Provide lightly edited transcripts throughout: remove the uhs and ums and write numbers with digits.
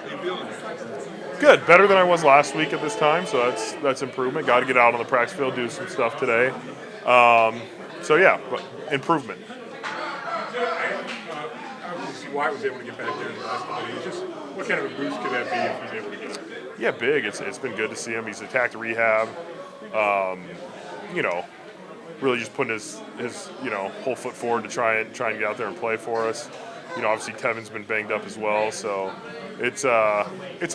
you feeling? Good, better than I was last week at this time, so that's improvement. Got to get out on the practice field, do some stuff today. So yeah, but improvement. Obviously, Wyatt was able to get back there in the last couple of days. Just what kind of a boost could that be if he's able to get out there? Yeah, big. It's been good to see him. He's attacked rehab. Um, you know, really just putting his whole foot forward to try and get out there and play for us. Obviously Tevin's been banged up as well, so it's a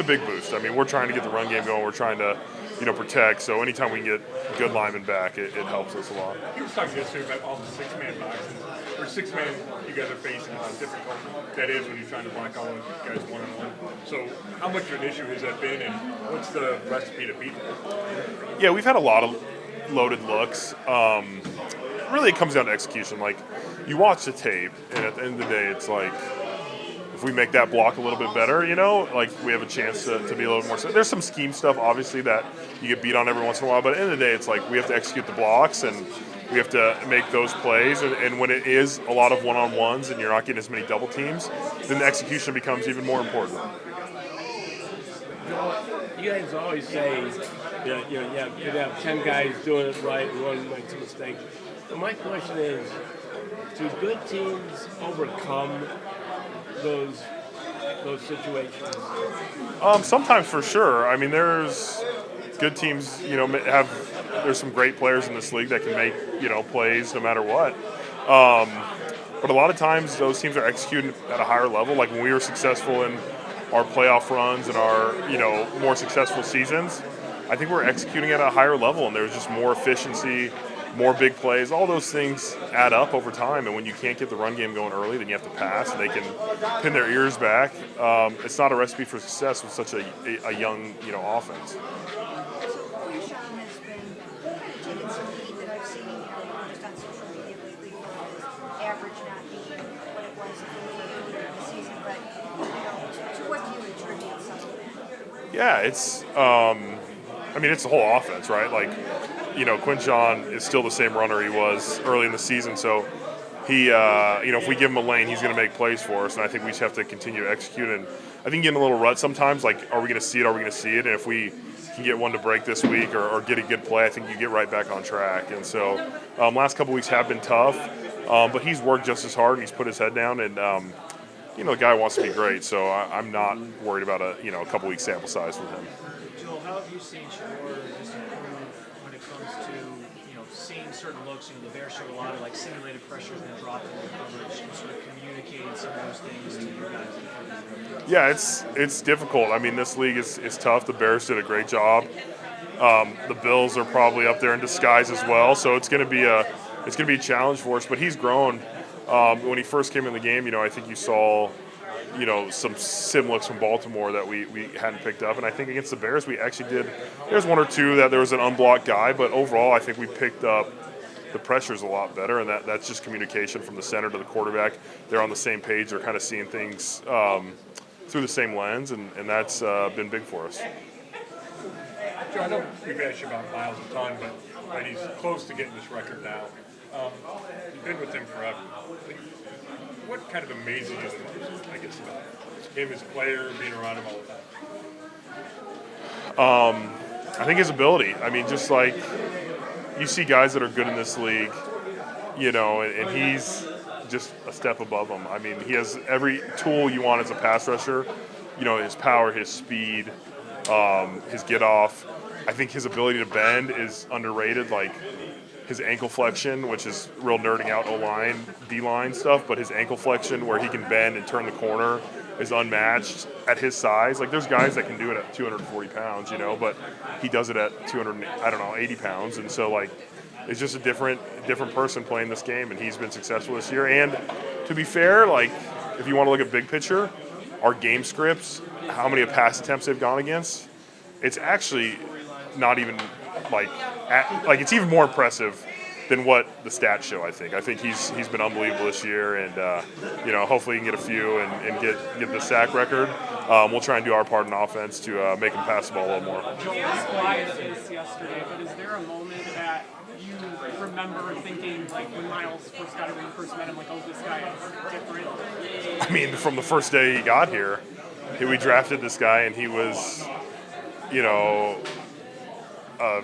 big boost. I mean, we're trying to get the run game going. We're trying to protect. So anytime we can get good linemen back, it helps us a lot. You were talking yesterday about all the six-man boxes, or six-man you guys are facing, how difficult that is when you're trying to block all of you guys one-on-one. So how much of an issue has that been, and what's the recipe to beat that? Yeah, we've had a lot of loaded looks. Really, it comes down to execution. Like, you watch the tape, and at the end of the day, it's like, if we make that block a little bit better, like we have a chance to be a little more. There's some scheme stuff, obviously, that you get beat on every once in a while, but at the end of the day, it's like we have to execute the blocks and we have to make those plays. And when it is a lot of one-on-ones and you're not getting as many double teams, then the execution becomes even more important. You guys always say, you have 10 guys doing it right and one makes a mistake. So my question is, do good teams overcome those situations? Sometimes, for sure. I mean, there's good teams. There's some great players in this league that can make plays no matter what. But a lot of times, those teams are executing at a higher level. Like when we were successful in our playoff runs and our more successful seasons, I think we're executing at a higher level, and there's just more efficiency, more big plays. All those things add up over time, and when you can't get the run game going early, then you have to pass, and they can pin their ears back. It's not a recipe for success with such a young offense. Quinshawn has been taking some heat that I've seen just on social media lately for his average not being what it was earlier in the season. But to what do you attribute some of that? Yeah, it's the whole offense, right? Like, Quinshawn is still the same runner he was early in the season, so he, if we give him a lane, he's going to make plays for us, and I think we just have to continue to execute. And I think getting a little rut sometimes, like, are we going to see it? Are we going to see it? And if we can get one to break this week or get a good play, I think you get right back on track. And so last couple weeks have been tough, but he's worked just as hard, and he's put his head down, and the guy wants to be great, so I'm not worried about a couple weeks sample size with him. Joel, how have you seen Shador just improve when it comes to seeing certain looks? The Bears showed a lot of like simulated pressures and drop in the coverage, and sort of communicating some of those things to you guys. Yeah, it's difficult. I mean, this league is tough. The Bears did a great job. The Bills are probably up there in disguise as well, so it's going to be a challenge for us. But he's grown. When he first came in the game, I think you saw some sim looks from Baltimore that we hadn't picked up. And I think against the Bears, we actually did. There's one or two that there was an unblocked guy, but overall, I think we picked up the pressures a lot better, and that's just communication from the center to the quarterback. They're on the same page. They're kind of seeing things through the same lens, and that's been big for us. Joe, I know we've asked you about Miles a ton, but he's close to getting this record now. You've been with him forever. What kind of amazing is it, I guess, about him as a player, being around him all the time? I think his ability. I mean, just like you see guys that are good in this league, and he's just a step above them. I mean, he has every tool you want as a pass rusher. His power, his speed, his get off. I think his ability to bend is underrated. Like his ankle flexion, which is real nerding out O-line, D-line stuff, but his ankle flexion where he can bend and turn the corner is unmatched at his size. Like there's guys that can do it at 240 pounds, but he does it at 80 pounds. And so like it's just a different person playing this game, and he's been successful this year. And to be fair, like if you want to look at big picture, our game scripts, how many pass attempts they've gone against, it's actually not even it's even more impressive than what the stats show. I think he's been unbelievable this year, and hopefully he can get a few and get the sack record. We'll try and do our part in offense to make him pass the ball a little more. Joel, you asked this yesterday, but is there a moment that you remember thinking, like when Miles first got him, when you first met him, like, oh, this guy is different? I mean, from the first day he got here, we drafted this guy, and he was, you know, a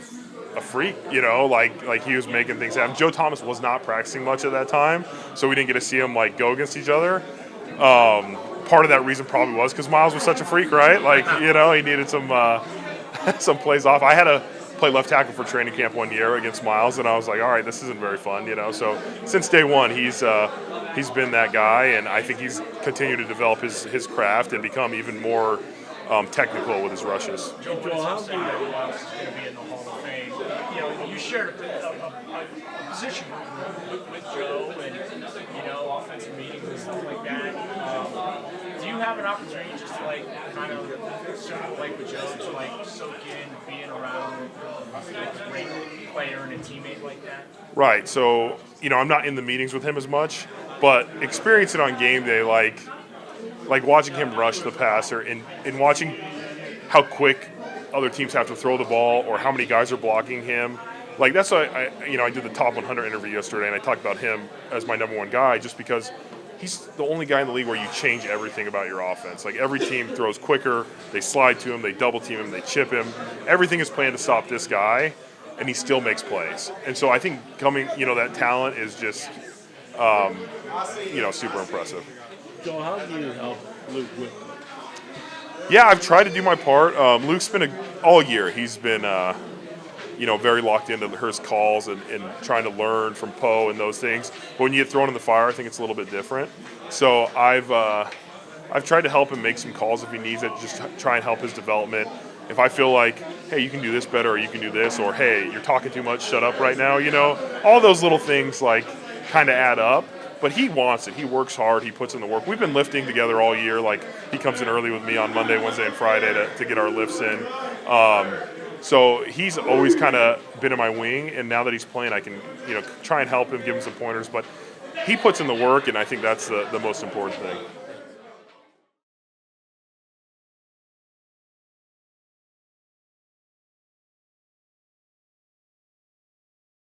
freak, like he was making things happen. Joe Thomas was not practicing much at that time, so we didn't get to see him like go against each other. Part of that reason probably was because Miles was such a freak, right? Like, he needed some some plays off. I had to play left tackle for training camp one year against Miles, and I was like, all right, this isn't very fun, So since day one, he's been that guy, and I think he's continued to develop his craft and become even more technical with his rushes. Joe, when it's all said and done, Miles is going to be in the Hall of Fame. You shared a position with Joe, and offensive meetings and stuff like that. Do you have an opportunity just to kind of circulate with Joe to soak in being around a great player and a teammate like that? Right. So I'm not in the meetings with him as much, but experience it on game day, like watching him rush the passer and watching how quick other teams have to throw the ball or how many guys are blocking him. Like that's why I did the top 100 interview yesterday, and I talked about him as my number one guy just because he's the only guy in the league where you change everything about your offense. Like every team throws quicker, they slide to him, they double team him, they chip him. Everything is planned to stop this guy, and he still makes plays. And so I think that talent is just super impressive. Joe, how do you help Luke with? Yeah, I've tried to do my part. Luke's been all year. He's been, very locked into his calls and trying to learn from Poe and those things. But when you get thrown in the fire, I think it's a little bit different. So I've tried to help him make some calls if he needs it. Just try and help his development. If I feel like, hey, you can do this better, or you can do this, or hey, you're talking too much, shut up right now. All those little things kind of add up. But he wants it. He works hard. He puts in the work. We've been lifting together all year. Like he comes in early with me on Monday, Wednesday, and Friday to get our lifts in. So he's always kind of been in my wing. And now that he's playing, I can try and help him, give him some pointers. But he puts in the work, and I think that's the most important thing.